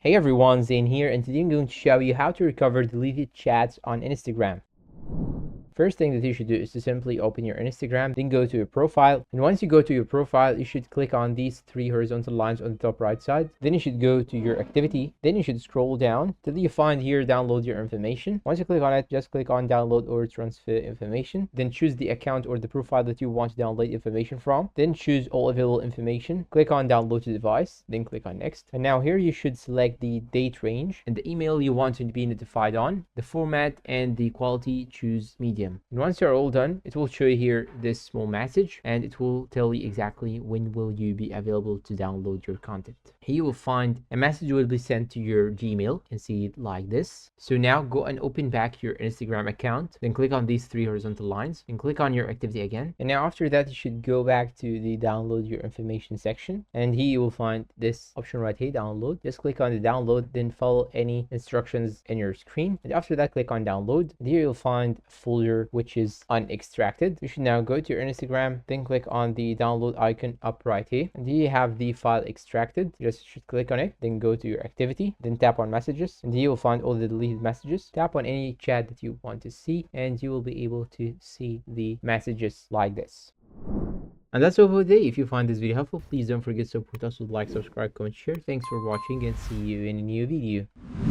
Hey everyone, Zane here, and today I'm going to show you how to recover deleted chats on Instagram. First thing that you should do is to simply open your Instagram, then go to your profile. And once you go to your profile, you should click on these three horizontal lines on the top right side. Then you should go to your activity. Then you should scroll down till you find here download your information. Once you click on it, just click on download or transfer information. Then choose the account or the profile that you want to download information from. Then choose all available information. Click on download to device. Then click on next. And now here you should select the date range and the email you want to be notified on, the format and the quality. Choose medium. And once you're all done, it will show you here this small message and it will tell you exactly when will you be available to download your content. Here you will find a message will be sent to your Gmail. You can see it like this. So now go and open back your Instagram account, then click on these three horizontal lines and click on your activity again. And now after that, you should go back to the download your information section, and here you will find this option right here, download. Just click on the download, then follow any instructions in your screen, and after that click on download. And here you'll find a folder which is unextracted. You should now go to your Instagram, then click on the download icon up right here, and here you have the file extracted. Just should click on it, then go to your activity, then tap on messages, and here you'll find all the deleted messages. Tap on any chat that you want to see, and you will be able to see the messages like this. And that's all for today. If you find this video helpful, please don't forget to support us with like, subscribe, comment, share. Thanks for watching, and see you in a new video.